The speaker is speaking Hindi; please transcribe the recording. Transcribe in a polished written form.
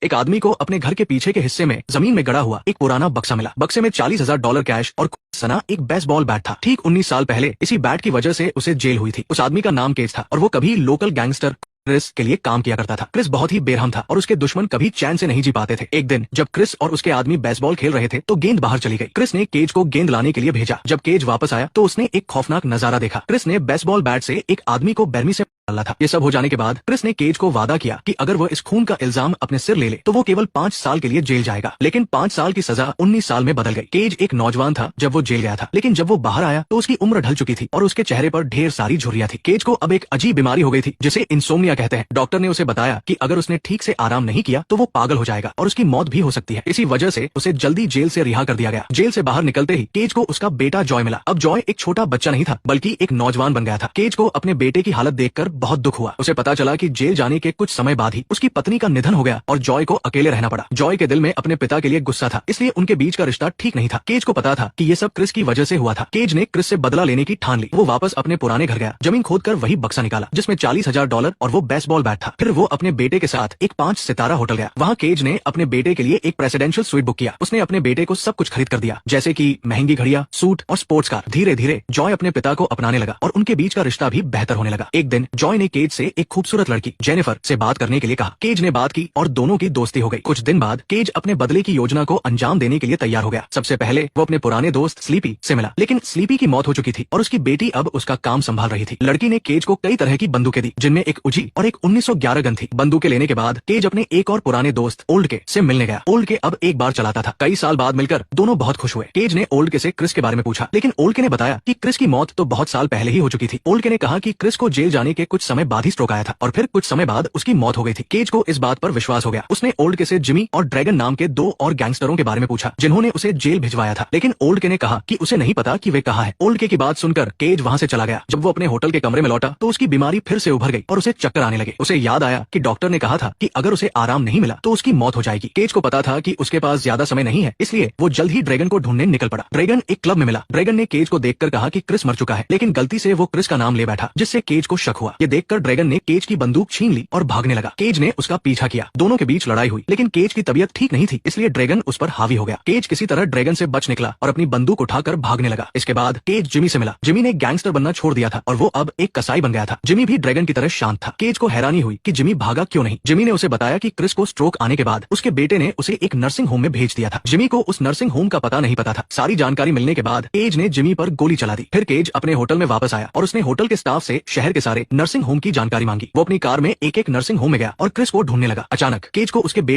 एक आदमी को अपने घर के पीछे के हिस्से में जमीन में गड़ा हुआ एक पुराना बक्सा मिला। बक्से में $40,000 कैश और सना एक बेसबॉल बैट था। ठीक 19 साल पहले इसी बैट की वजह से उसे जेल हुई थी। उस आदमी का नाम केज था और वो कभी लोकल गैंगस्टर क्रिस के लिए काम किया करता था। क्रिस बहुत ही बेरहम था और उसके दुश्मन कभी चैन से नहीं जी पाते थे। एक दिन जब क्रिस और उसके आदमी बेसबॉल खेल रहे थे तो गेंद बाहर चली गई। क्रिस ने केज को गेंद लाने के लिए भेजा। जब केज वापस आया तो उसने एक खौफनाक नजारा देखा। क्रिस ने बेसबॉल बैट से एक आदमी को बेरमी से डाला था। ये सब हो जाने के बाद क्रिस ने केज को वादा किया कि अगर वह इस खून का इल्जाम अपने सिर ले ले तो वो केवल 5 साल के लिए जेल जाएगा। लेकिन 5 साल की सजा 19 साल में बदल गई। केज एक नौजवान था जब वो जेल गया था, लेकिन जब वो बाहर आया तो उसकी उम्र ढल चुकी थी और उसके चेहरे पर ढेर सारी झुर्रियां थी। केज को अब एक अजीब बीमारी हो गई थी जिसे इंसोम्निया कहते हैं। डॉक्टर ने उसे बताया कि अगर उसने ठीक से आराम नहीं किया तो वो पागल हो जाएगा और उसकी मौत भी हो सकती है। इसी वजह से उसे जल्दी जेल से रिहा कर दिया गया। जेल से बाहर निकलते ही केज को उसका बेटा जॉय मिला। अब जॉय एक छोटा बच्चा नहीं था बल्कि एक नौजवान बन गया था। केज को अपने बेटे की हालत देखकर बहुत दुख हुआ। उसे पता चला कि जेल जाने के कुछ समय बाद ही उसकी पत्नी का निधन हो गया और जॉय को अकेले रहना पड़ा। जॉय के दिल में अपने पिता के लिए गुस्सा था, इसलिए उनके बीच का रिश्ता ठीक नहीं था। केज को पता था कि ये सब क्रिस की वजह से हुआ था। केज ने क्रिस से बदला लेने की ठान ली। वो वापस अपने पुराने घर गया, जमीन खोदकर वही बक्सा निकाला जिसमें $40,000 और वो बेसबॉल बैट था। फिर वो अपने बेटे के साथ एक 5 सितारा होटल गया। वहाँ केज ने अपने बेटे के लिए एक प्रेसिडेंशियल स्वीट बुक किया। उसने अपने बेटे को सब कुछ खरीद कर दिया, जैसे कि महंगी घड़ियां, सूट और स्पोर्ट्स कार। धीरे धीरे जॉय अपने पिता को अपनाने लगा और उनके बीच का रिश्ता भी बेहतर होने लगा। एक दिन जॉय ने केज से एक खूबसूरत लड़की जेनिफर से बात करने के लिए कहा। केज ने बात की और दोनों की दोस्ती हो गई। कुछ दिन बाद केज अपने बदले की योजना को अंजाम देने के लिए तैयार हो गया। सबसे पहले वो अपने पुराने दोस्त स्लीपी से मिला, लेकिन स्लीपी की मौत हो चुकी थी और उसकी बेटी अब उसका काम संभाल रही थी। लड़की ने केज को कई तरह की बंदूकें दी, जिनमें एक उजी और एक 1911 गन थी। बंदूकें लेने के बाद केज अपने एक और पुराने दोस्त ओल्ड के से मिलने गया। ओल्ड के अब एक बार चलाता था। कई साल बाद मिलकर दोनों बहुत खुश हुए। केज ने ओल्ड के से क्रिस के बारे में पूछा, लेकिन ओल्ड के ने बताया कि क्रिस की मौत तो बहुत साल पहले ही हो चुकी थी। ओल्ड के ने कहा कि क्रिस को जेल जाने के कुछ समय बाद ही स्ट्रोक आया था और फिर कुछ समय बाद उसकी मौत हो गई थी। केज को इस बात पर विश्वास हो गया। उसने ओल्ड के से जिमी और ड्रैगन नाम के 2 और गैंगस्टरों के बारे में पूछा जिन्होंने उसे जेल भिजवाया था, लेकिन ओल्ड के ने कहा कि उसे नहीं पता कि वे कहाँ है। ओल्ड के की बात सुनकर केज वहाँ से चला गया। जब वो अपने होटल के कमरे में लौटा तो उसकी बीमारी फिर से उभर गई और उसे चक्कर आने लगे। उसे याद आया कि डॉक्टर ने कहा था कि अगर उसे आराम नहीं मिला तो उसकी मौत हो जाएगी। केज को पता था कि उसके पास ज्यादा समय नहीं है, इसलिए वो जल्द ही ड्रैगन को ढूंढने निकल पड़ा। ड्रैगन एक क्लब में मिला। ड्रैगन ने केज को देखकर कहा कि क्रिस मर चुका है, लेकिन गलती से वो क्रिस का नाम ले बैठा, जिससे केज को शक हुआ। ये देखकर ड्रैगन ने केज की बंदूक छीन ली और भागने लगा। केज ने उसका पीछा किया। दोनों के बीच लड़ाई हुई, लेकिन केज की तबीयत ठीक नहीं थी, इसलिए ड्रैगन उस पर हावी हो गया। केज किसी तरह ड्रैगन से बच निकला और अपनी बंदूक उठाकर भागने लगा। इसके बाद केज जिमी से मिला। जिमी ने गैंगस्टर बनना छोड़ दिया था और वो अब एक कसाई बन गया था। जिमी भी ड्रैगन की तरह शांत था। केज को हैरानी हुई कि जिमी भागा क्यों नहीं। जिमी ने उसे बताया कि क्रिस को स्ट्रोक आने के बाद उसके बेटे ने उसे एक नर्सिंग होम में भेज दिया था। जिमी को उस नर्सिंग होम का पता नहीं पता था। सारी जानकारी मिलने के बाद केज ने जिमी पर गोली चला दी। फिर केज अपने होटल में वापस आया और उसने होटल के स्टाफ से शहर के सारे नर्सिंग होम की जानकारी मांगी। वो अपनी कार में एक एक नर्सिंग होम में गया और क्रिस को ढूंढने लगा। अचानक केज को उसके बेटे